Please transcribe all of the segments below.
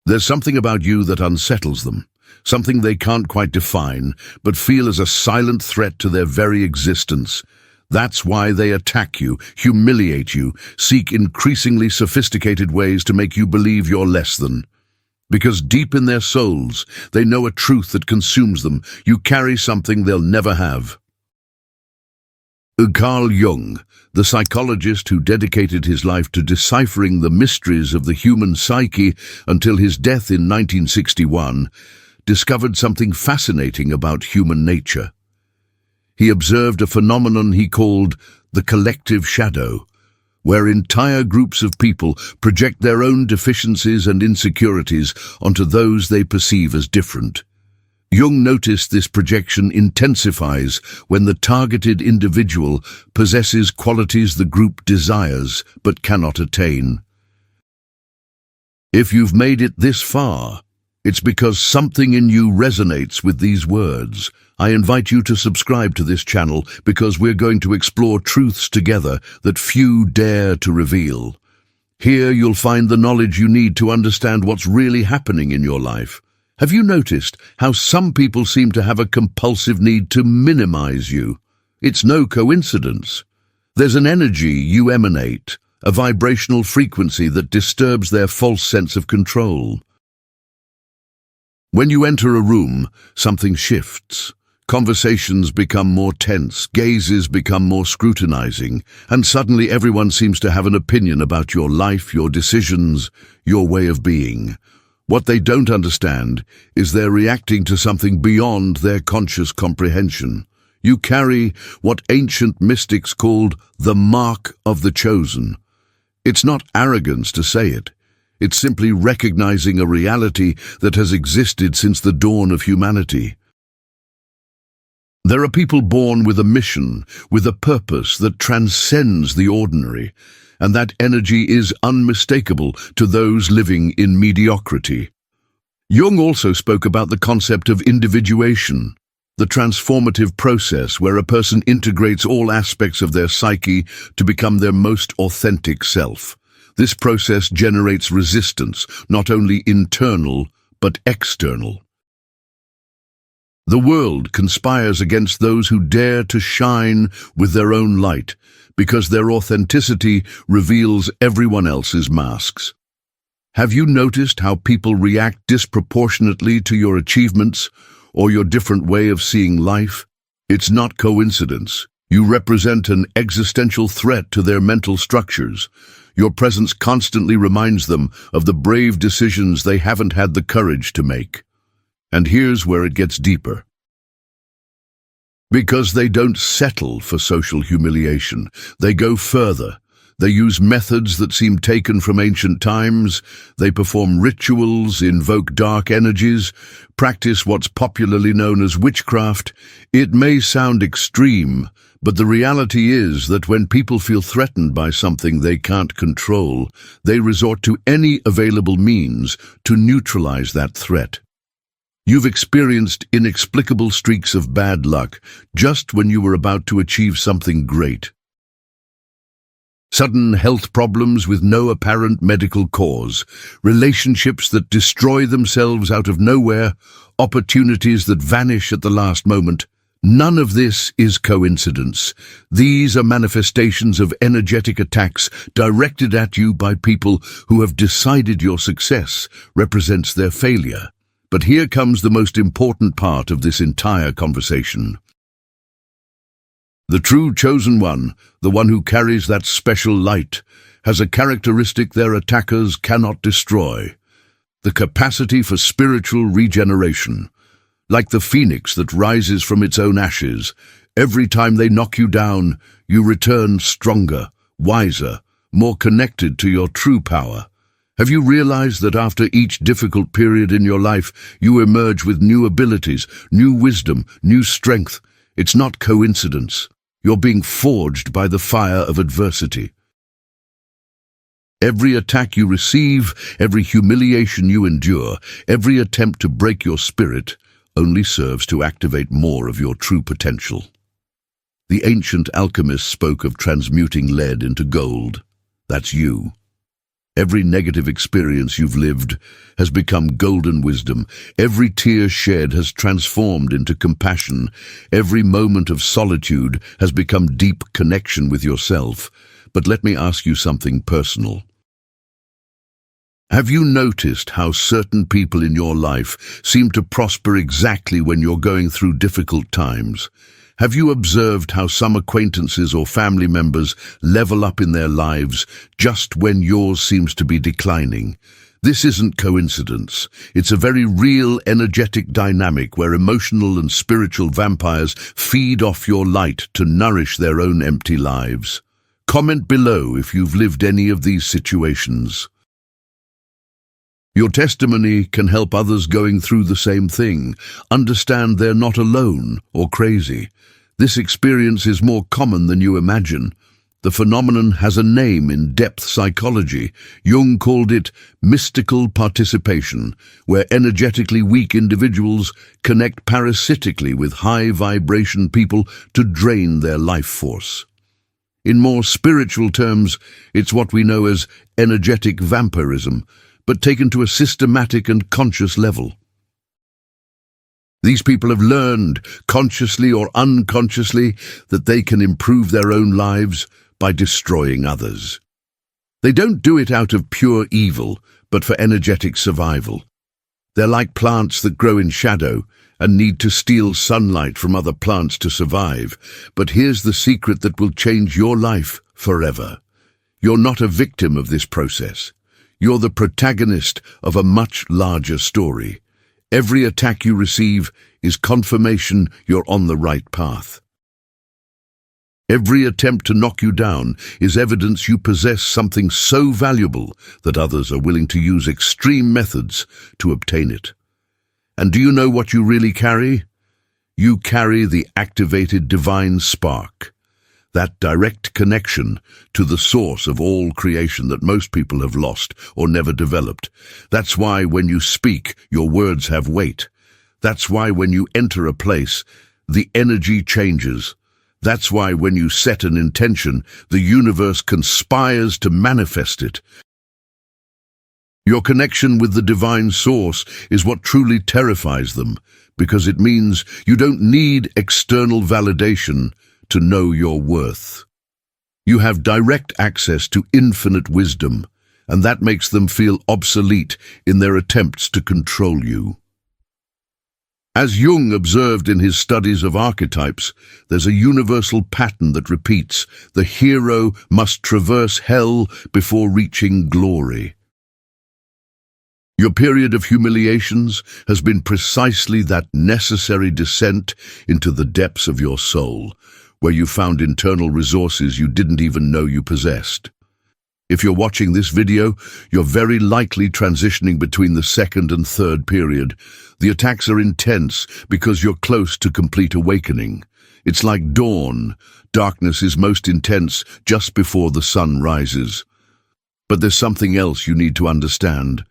There's something about you that unsettles them, something they can't quite define, but feel as a silent threat to their very existence. That's why they attack you, humiliate you, seek increasingly sophisticated ways to make you believe you're less than. Because deep in their souls, they know a truth that consumes them. You carry something they'll never have. Carl Jung, the psychologist who dedicated his life to deciphering the mysteries of the human psyche until his death in 1961, discovered something fascinating about human nature. He observed a phenomenon he called the collective shadow, where entire groups of people project their own deficiencies and insecurities onto those they perceive as different. Jung noticed this projection intensifies when the targeted individual possesses qualities the group desires but cannot attain. If you've made it this far, it's because something in you resonates with these words. I invite you to subscribe to this channel because we're going to explore truths together that few dare to reveal. Here you'll find the knowledge you need to understand what's really happening in your life. Have you noticed how some people seem to have a compulsive need to minimize you? It's no coincidence. There's an energy you emanate, a vibrational frequency that disturbs their false sense of control. When you enter a room, something shifts. Conversations become more tense, gazes become more scrutinizing, and suddenly everyone seems to have an opinion about your life, your decisions, your way of being. What they don't understand is they're reacting to something beyond their conscious comprehension. You carry what ancient mystics called the mark of the chosen. It's not arrogance to say it. It's simply recognizing a reality that has existed since the dawn of humanity. There are people born with a mission, with a purpose that transcends the ordinary, and that energy is unmistakable to those living in mediocrity. Jung also spoke about the concept of individuation, the transformative process where a person integrates all aspects of their psyche to become their most authentic self. This process generates resistance, not only internal, but external. The world conspires against those who dare to shine with their own light, because their authenticity reveals everyone else's masks. Have you noticed how people react disproportionately to your achievements or your different way of seeing life? It's not coincidence. You represent an existential threat to their mental structures. Your presence constantly reminds them of the brave decisions they haven't had the courage to make. And here's where it gets deeper. Because they don't settle for social humiliation, they go further. They use methods that seem taken from ancient times. They perform rituals, invoke dark energies, practice what's popularly known as witchcraft. It may sound extreme, but the reality is that when people feel threatened by something they can't control, they resort to any available means to neutralize that threat. You've experienced inexplicable streaks of bad luck just when you were about to achieve something great. Sudden health problems with no apparent medical cause, relationships that destroy themselves out of nowhere, opportunities that vanish at the last moment. None of this is coincidence. These are manifestations of energetic attacks directed at you by people who have decided your success represents their failure. But here comes the most important part of this entire conversation. The true chosen one, the one who carries that special light, has a characteristic their attackers cannot destroy: the capacity for spiritual regeneration. Like the phoenix that rises from its own ashes, every time they knock you down, you return stronger, wiser, more connected to your true power. Have you realized that after each difficult period in your life, you emerge with new abilities, new wisdom, new strength? It's not coincidence. You're being forged by the fire of adversity. Every attack you receive, every humiliation you endure, every attempt to break your spirit only serves to activate more of your true potential. The ancient alchemists spoke of transmuting lead into gold. That's you. Every negative experience you've lived has become golden wisdom. Every tear shed has transformed into compassion. Every moment of solitude has become deep connection with yourself. But let me ask you something personal. Have you noticed how certain people in your life seem to prosper exactly when you're going through difficult times? Have you observed how some acquaintances or family members level up in their lives just when yours seems to be declining? This isn't coincidence. It's a very real energetic dynamic where emotional and spiritual vampires feed off your light to nourish their own empty lives. Comment below if you've lived any of these situations. Your testimony can help others going through the same thing understand they're not alone or crazy. This experience is more common than you imagine. The phenomenon has a name in depth psychology. Jung called it mystical participation, where energetically weak individuals connect parasitically with high-vibration people to drain their life force. In more spiritual terms, it's what we know as energetic vampirism, but taken to a systematic and conscious level. These people have learned, consciously or unconsciously, that they can improve their own lives by destroying others. They don't do it out of pure evil, but for energetic survival. They're like plants that grow in shadow and need to steal sunlight from other plants to survive. But here's the secret that will change your life forever. You're not a victim of this process. You're the protagonist of a much larger story. Every attack you receive is confirmation you're on the right path. Every attempt to knock you down is evidence you possess something so valuable that others are willing to use extreme methods to obtain it. And do you know what you really carry? You carry the activated divine spark. That direct connection to the source of all creation that most people have lost or never developed. That's why when you speak, your words have weight. That's why when you enter a place, the energy changes. That's why when you set an intention, the universe conspires to manifest it. Your connection with the divine source is what truly terrifies them, because it means you don't need external validation to know your worth. You have direct access to infinite wisdom, and that makes them feel obsolete in their attempts to control you. As Jung observed in his studies of archetypes, there's a universal pattern that repeats: the hero must traverse hell before reaching glory. Your period of humiliations has been precisely that necessary descent into the depths of your soul, where you found internal resources you didn't even know you possessed. If you're watching this video, you're very likely transitioning between the second and third period. The attacks are intense because you're close to complete awakening. It's like dawn. Darkness is most intense just before the sun rises. But there's something else you need to understand.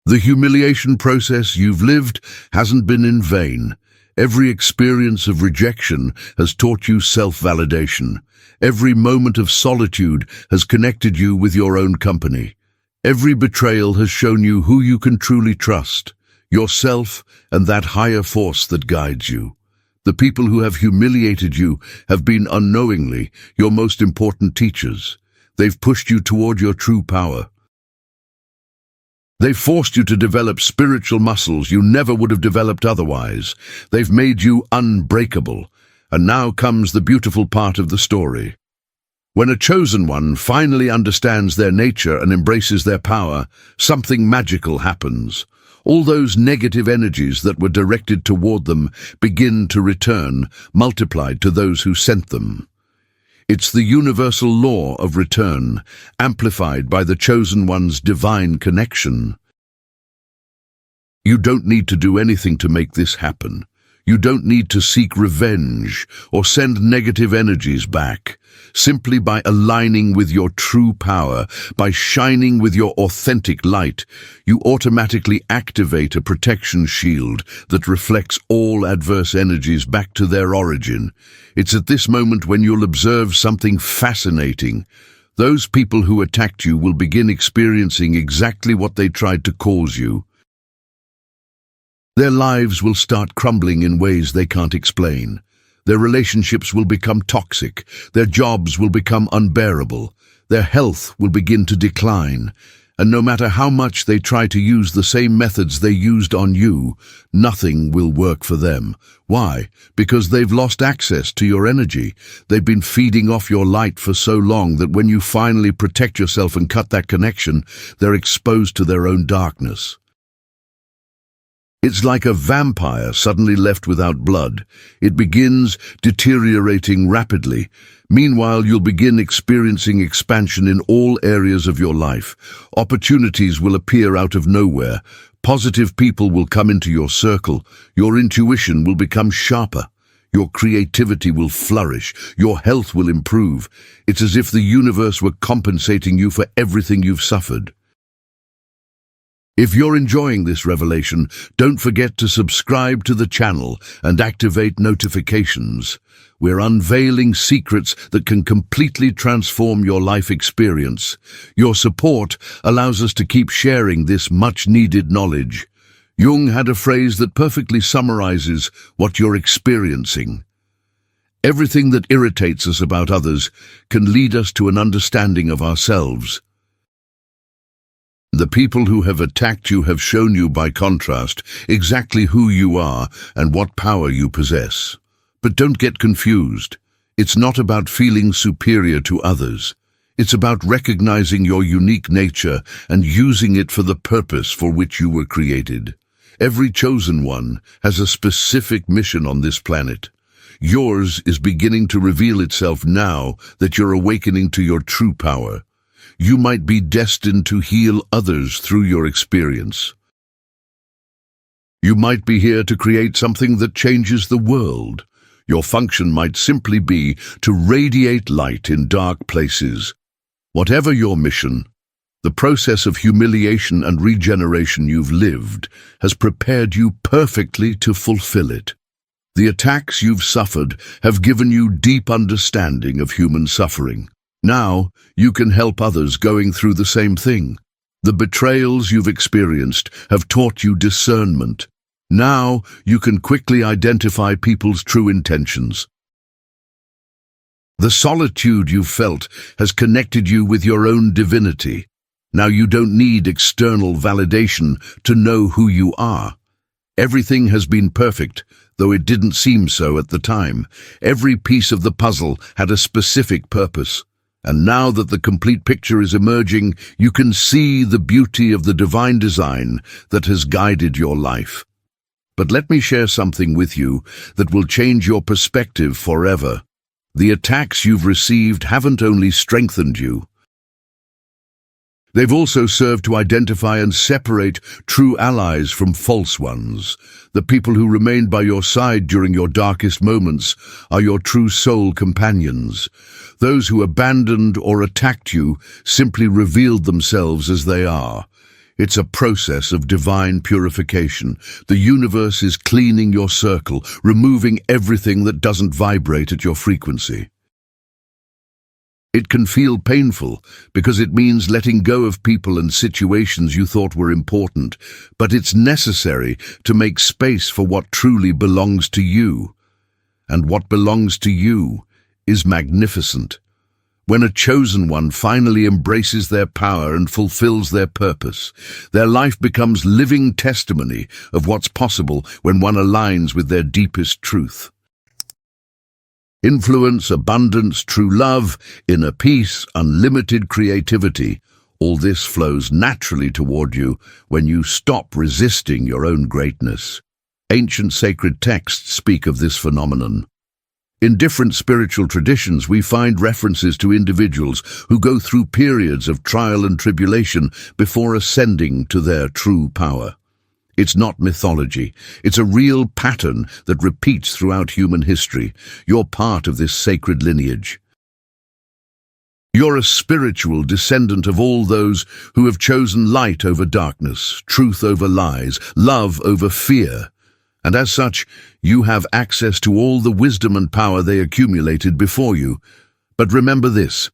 The humiliation process you've lived hasn't been in vain. Every experience of rejection has taught you self-validation. Every moment of solitude has connected you with your own company. Every betrayal has shown you who you can truly trust, yourself and that higher force that guides you. The people who have humiliated you have been unknowingly your most important teachers. They've pushed you toward your true power. They've forced you to develop spiritual muscles you never would have developed otherwise. They've made you unbreakable. And now comes the beautiful part of the story. When a chosen one finally understands their nature and embraces their power, something magical happens. All those negative energies that were directed toward them begin to return, multiplied to those who sent them. It's the universal law of return, amplified by the chosen one's divine connection. You don't need to do anything to make this happen. You don't need to seek revenge or send negative energies back. Simply by aligning with your true power, by shining with your authentic light, you automatically activate a protection shield that reflects all adverse energies back to their origin. It's at this moment when you'll observe something fascinating. Those people who attacked you will begin experiencing exactly what they tried to cause you. Their lives will start crumbling in ways they can't explain. Their relationships will become toxic. Their jobs will become unbearable. Their health will begin to decline. And no matter how much they try to use the same methods they used on you, nothing will work for them. Why? Because they've lost access to your energy. They've been feeding off your light for so long that when you finally protect yourself and cut that connection, they're exposed to their own darkness. It's like a vampire suddenly left without blood. It begins deteriorating rapidly. Meanwhile, you'll begin experiencing expansion in all areas of your life. Opportunities will appear out of nowhere. Positive people will come into your circle. Your intuition will become sharper. Your creativity will flourish. Your health will improve. It's as if the universe were compensating you for everything you've suffered. If you're enjoying this revelation, don't forget to subscribe to the channel and activate notifications. We're unveiling secrets that can completely transform your life experience. Your support allows us to keep sharing this much-needed knowledge. Jung had a phrase that perfectly summarizes what you're experiencing. Everything that irritates us about others can lead us to an understanding of ourselves. The people who have attacked you have shown you, by contrast, exactly who you are and what power you possess. But don't get confused. It's not about feeling superior to others. It's about recognizing your unique nature and using it for the purpose for which you were created. Every chosen one has a specific mission on this planet. Yours is beginning to reveal itself now that you're awakening to your true power. You might be destined to heal others through your experience. You might be here to create something that changes the world. Your function might simply be to radiate light in dark places. Whatever your mission, the process of humiliation and regeneration you've lived has prepared you perfectly to fulfill it. The attacks you've suffered have given you deep understanding of human suffering. Now, you can help others going through the same thing. The betrayals you've experienced have taught you discernment. Now, you can quickly identify people's true intentions. The solitude you've felt has connected you with your own divinity. Now you don't need external validation to know who you are. Everything has been perfect, though it didn't seem so at the time. Every piece of the puzzle had a specific purpose. And now that the complete picture is emerging, you can see the beauty of the divine design that has guided your life. But let me share something with you that will change your perspective forever. The attacks you've received haven't only strengthened you, they've also served to identify and separate true allies from false ones. The people who remained by your side during your darkest moments are your true soul companions. Those who abandoned or attacked you simply revealed themselves as they are. It's a process of divine purification. The universe is cleaning your circle, removing everything that doesn't vibrate at your frequency. It can feel painful because it means letting go of people and situations you thought were important, but it's necessary to make space for what truly belongs to you. And what belongs to you is magnificent. When a chosen one finally embraces their power and fulfills their purpose, their life becomes living testimony of what's possible when one aligns with their deepest truth. Influence, abundance, true love, inner peace, unlimited creativity, all this flows naturally toward you when you stop resisting your own greatness. Ancient sacred texts speak of this phenomenon. In different spiritual traditions, we find references to individuals who go through periods of trial and tribulation before ascending to their true power. It's not mythology. It's a real pattern that repeats throughout human history. You're part of this sacred lineage. You're a spiritual descendant of all those who have chosen light over darkness, truth over lies, love over fear. And as such, you have access to all the wisdom and power they accumulated before you. But remember this: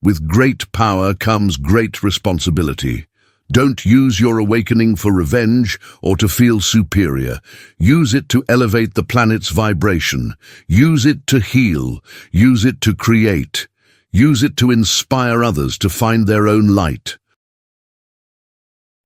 With great power comes great responsibility. Don't use your awakening for revenge or to feel superior. Use it to elevate the planet's vibration. Use it to heal. Use it to create. Use it to inspire others to find their own light.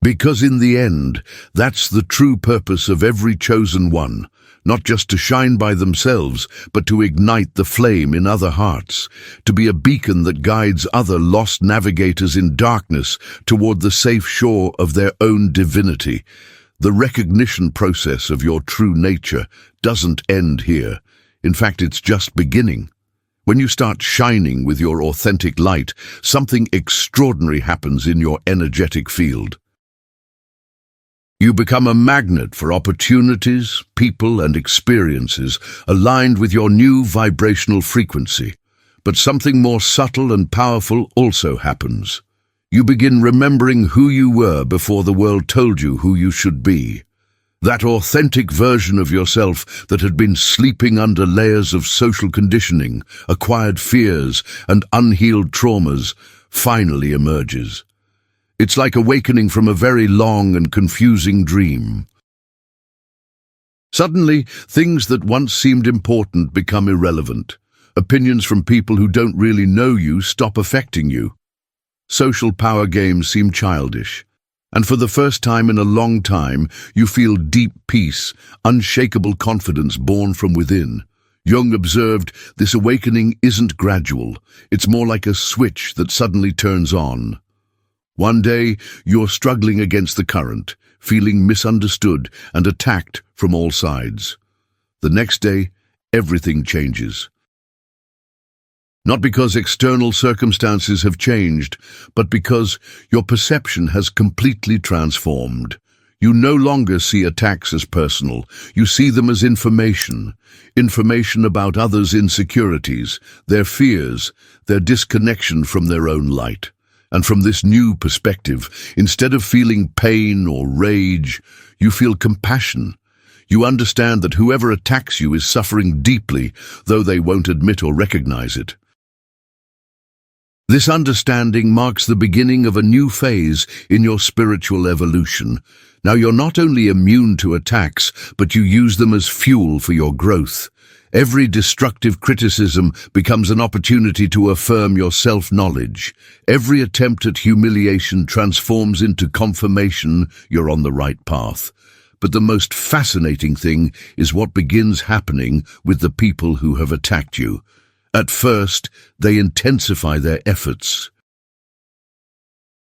Because in the end, that's the true purpose of every chosen one, not just to shine by themselves, but to ignite the flame in other hearts, to be a beacon that guides other lost navigators in darkness toward the safe shore of their own divinity. The recognition process of your true nature doesn't end here. In fact, it's just beginning. When you start shining with your authentic light, something extraordinary happens in your energetic field. You become a magnet for opportunities, people, and experiences aligned with your new vibrational frequency. But something more subtle and powerful also happens. You begin remembering who you were before the world told you who you should be. That authentic version of yourself that had been sleeping under layers of social conditioning, acquired fears, and unhealed traumas finally emerges. It's like awakening from a very long and confusing dream. Suddenly, things that once seemed important become irrelevant. Opinions from people who don't really know you stop affecting you. Social power games seem childish. And for the first time in a long time, you feel deep peace, unshakable confidence born from within. Jung observed, this awakening isn't gradual. It's more like a switch that suddenly turns on. One day, you're struggling against the current, feeling misunderstood and attacked from all sides. The next day, everything changes. Not because external circumstances have changed, but because your perception has completely transformed. You no longer see attacks as personal. You see them as information. Information about others' insecurities, their fears, their disconnection from their own light. And from this new perspective, instead of feeling pain or rage, you feel compassion. You understand that whoever attacks you is suffering deeply, though they won't admit or recognize it. This understanding marks the beginning of a new phase in your spiritual evolution. Now you're not only immune to attacks, but you use them as fuel for your growth. Every destructive criticism becomes an opportunity to affirm your self-knowledge. Every attempt at humiliation transforms into confirmation you're on the right path. But the most fascinating thing is what begins happening with the people who have attacked you. At first, they intensify their efforts.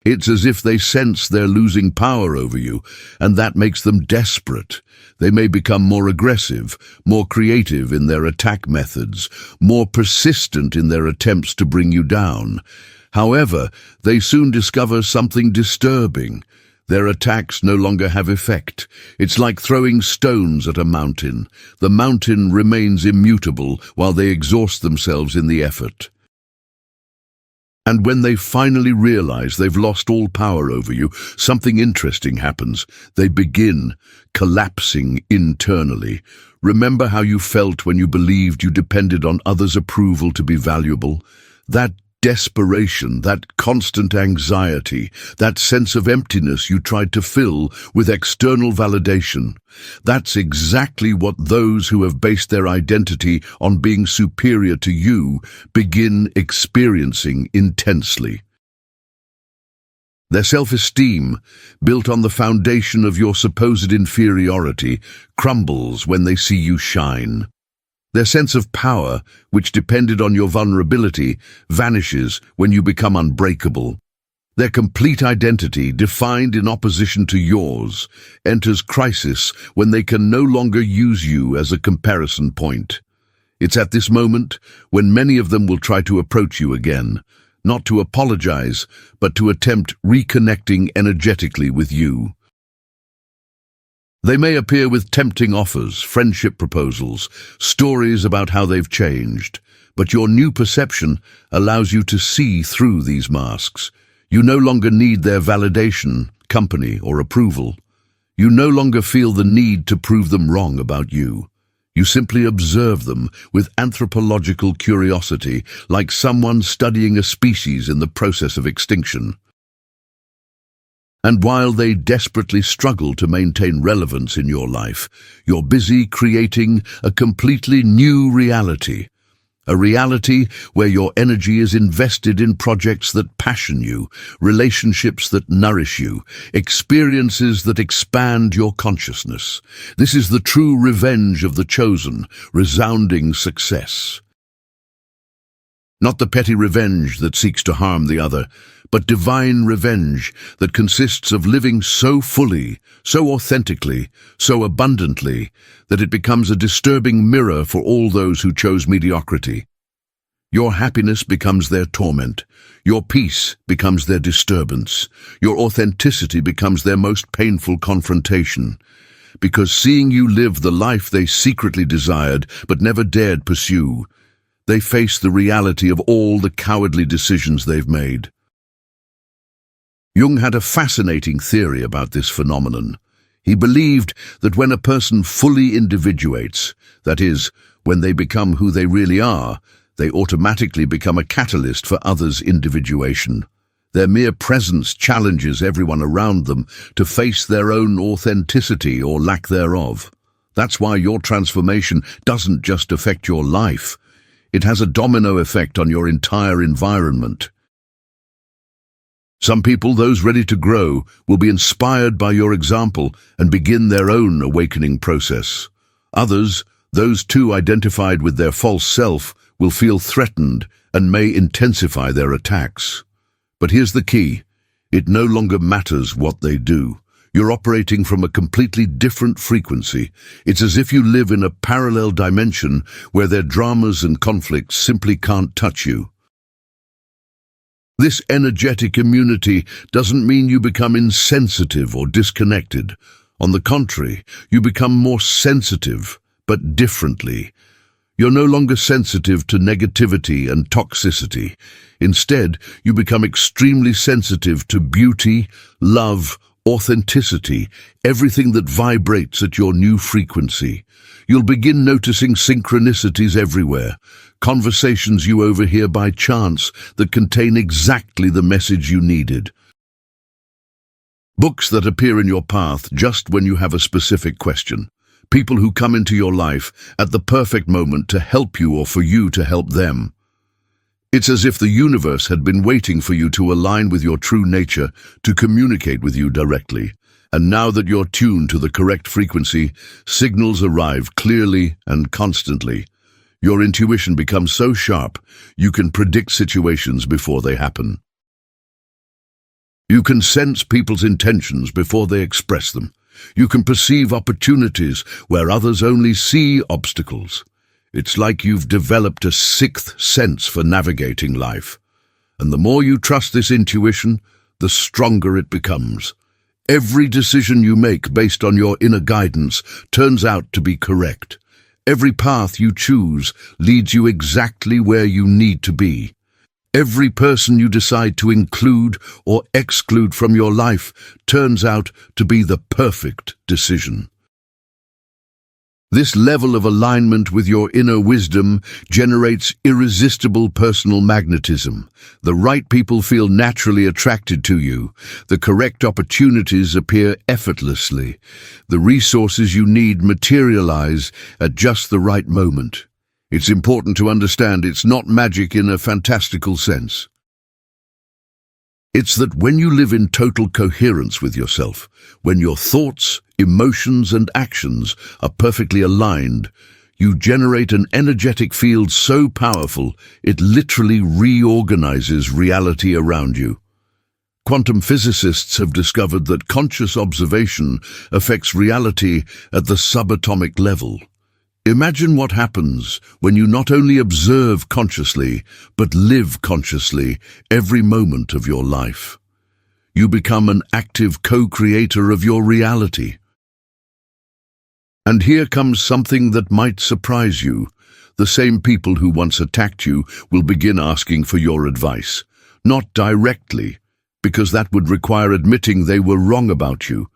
It's as if they sense they're losing power over you, and that makes them desperate. They may become more aggressive, more creative in their attack methods, more persistent in their attempts to bring you down. However, they soon discover something disturbing. Their attacks no longer have effect. It's like throwing stones at a mountain. The mountain remains immutable while they exhaust themselves in the effort. And when they finally realize they've lost all power over you, something interesting happens. They begin collapsing internally. Remember how you felt when you believed you depended on others' approval to be valuable? That desperation, that constant anxiety, that sense of emptiness you tried to fill with external validation. That's exactly what those who have based their identity on being superior to you begin experiencing intensely. Their self-esteem, built on the foundation of your supposed inferiority, crumbles when they see you shine. Their sense of power, which depended on your vulnerability, vanishes when you become unbreakable. Their complete identity, defined in opposition to yours, enters crisis when they can no longer use you as a comparison point. It's at this moment when many of them will try to approach you again, not to apologize, but to attempt reconnecting energetically with you. They may appear with tempting offers, friendship proposals, stories about how they've changed, but your new perception allows you to see through these masks. You no longer need their validation, company, or approval. You no longer feel the need to prove them wrong about you. You simply observe them with anthropological curiosity, like someone studying a species in the process of extinction. And while they desperately struggle to maintain relevance in your life, you're busy creating a completely new reality. A reality where your energy is invested in projects that passion you, relationships that nourish you, experiences that expand your consciousness. This is the true revenge of the chosen, resounding success. Not the petty revenge that seeks to harm the other, but divine revenge that consists of living so fully, so authentically, so abundantly, that it becomes a disturbing mirror for all those who chose mediocrity. Your happiness becomes their torment. Your peace becomes their disturbance. Your authenticity becomes their most painful confrontation. Because seeing you live the life they secretly desired but never dared pursue, they face the reality of all the cowardly decisions they've made. Jung had a fascinating theory about this phenomenon. He believed that when a person fully individuates, that is, when they become who they really are, they automatically become a catalyst for others' individuation. Their mere presence challenges everyone around them to face their own authenticity or lack thereof. That's why your transformation doesn't just affect your life. It has a domino effect on your entire environment. Some people, those ready to grow, will be inspired by your example and begin their own awakening process. Others, those too identified with their false self, will feel threatened and may intensify their attacks. But here's the key. It no longer matters what they do. You're operating from a completely different frequency. It's as if you live in a parallel dimension where their dramas and conflicts simply can't touch you. This energetic immunity doesn't mean you become insensitive or disconnected. On the contrary, you become more sensitive, but differently. You're no longer sensitive to negativity and toxicity. Instead, you become extremely sensitive to beauty, love, authenticity, everything that vibrates at your new frequency. You'll begin noticing synchronicities everywhere, conversations you overhear by chance that contain exactly the message you needed. Books that appear in your path just when you have a specific question. People who come into your life at the perfect moment to help you or for you to help them. It's as if the universe had been waiting for you to align with your true nature, to communicate with you directly. And now that you're tuned to the correct frequency, signals arrive clearly and constantly. Your intuition becomes so sharp, you can predict situations before they happen. You can sense people's intentions before they express them. You can perceive opportunities where others only see obstacles. It's like you've developed a sixth sense for navigating life. And the more you trust this intuition, the stronger it becomes. Every decision you make based on your inner guidance turns out to be correct. Every path you choose leads you exactly where you need to be. Every person you decide to include or exclude from your life turns out to be the perfect decision. This level of alignment with your inner wisdom generates irresistible personal magnetism. The right people feel naturally attracted to you. The correct opportunities appear effortlessly. The resources you need materialize at just the right moment. It's important to understand it's not magic in a fantastical sense. It's that when you live in total coherence with yourself, when your thoughts, emotions and actions are perfectly aligned, you generate an energetic field so powerful it literally reorganizes reality around you. Quantum physicists have discovered that conscious observation affects reality at the subatomic level. Imagine what happens when you not only observe consciously, but live consciously every moment of your life. You become an active co-creator of your reality. And here comes something that might surprise you. The same people who once attacked you will begin asking for your advice. Not directly, because that would require admitting they were wrong about you,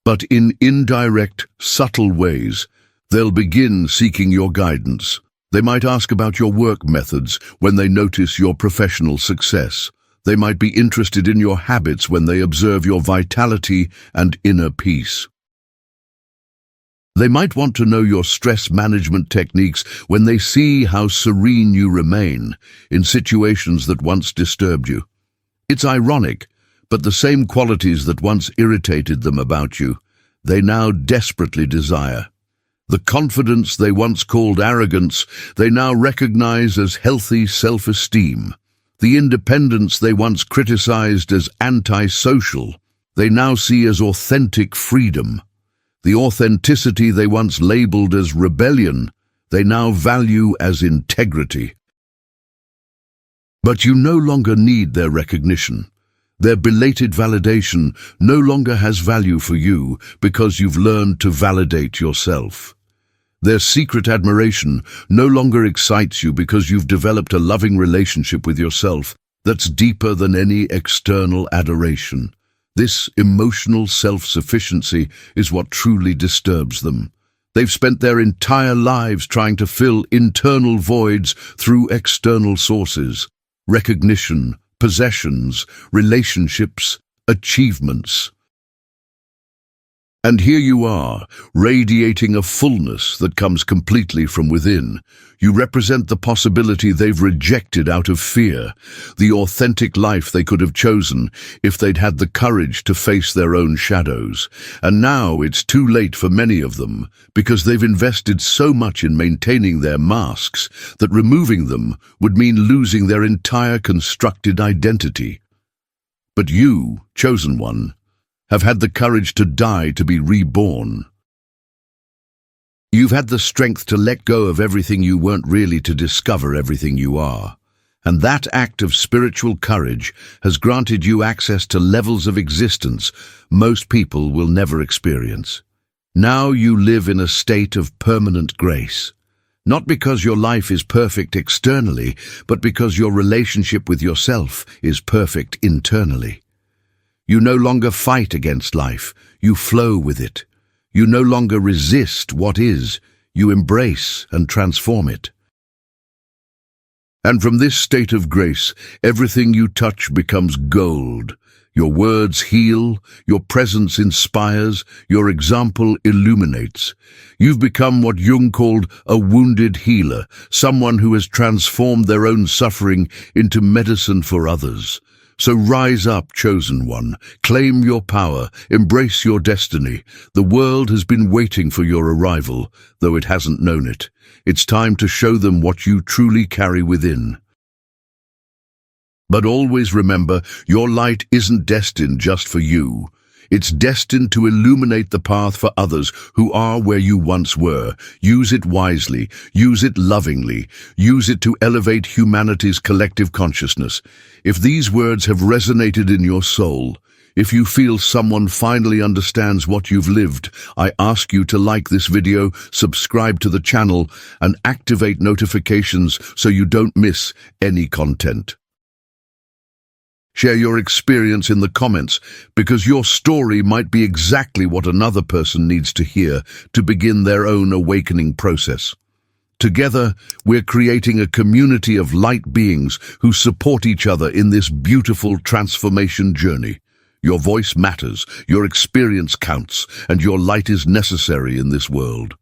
but in indirect, subtle ways. They'll begin seeking your guidance. They might ask about your work methods when they notice your professional success. They might be interested in your habits when they observe your vitality and inner peace. They might want to know your stress management techniques when they see how serene you remain in situations that once disturbed you. It's ironic, but the same qualities that once irritated them about you, they now desperately desire. The confidence they once called arrogance, they now recognize as healthy self-esteem. The independence they once criticized as antisocial, they now see as authentic freedom. The authenticity they once labeled as rebellion, they now value as integrity. But you no longer need their recognition. Their belated validation no longer has value for you because you've learned to validate yourself. Their secret admiration no longer excites you because you've developed a loving relationship with yourself that's deeper than any external adoration. This emotional self-sufficiency is what truly disturbs them. They've spent their entire lives trying to fill internal voids through external sources: recognition, possessions, relationships, achievements. And here you are, radiating a fullness that comes completely from within. You represent the possibility they've rejected out of fear, the authentic life they could have chosen if they'd had the courage to face their own shadows. And now it's too late for many of them, because they've invested so much in maintaining their masks that removing them would mean losing their entire constructed identity. But you, chosen one, have had the courage to die to be reborn. You've had the strength to let go of everything you weren't really to discover everything you are. And that act of spiritual courage has granted you access to levels of existence most people will never experience. Now you live in a state of permanent grace. Not because your life is perfect externally, but because your relationship with yourself is perfect internally. You no longer fight against life, you flow with it. You no longer resist what is, you embrace and transform it. And from this state of grace, everything you touch becomes gold. Your words heal, your presence inspires, your example illuminates. You've become what Jung called a wounded healer, someone who has transformed their own suffering into medicine for others. So rise up, chosen one, claim your power, embrace your destiny. The world has been waiting for your arrival, though it hasn't known it. It's time to show them what you truly carry within. But always remember, your light isn't destined just for you. It's destined to illuminate the path for others who are where you once were. Use it wisely, use it lovingly, use it to elevate humanity's collective consciousness. If these words have resonated in your soul, if you feel someone finally understands what you've lived, I ask you to like this video, subscribe to the channel, and activate notifications so you don't miss any content. Share your experience in the comments, because your story might be exactly what another person needs to hear to begin their own awakening process. Together, we're creating a community of light beings who support each other in this beautiful transformation journey. Your voice matters, your experience counts, and your light is necessary in this world.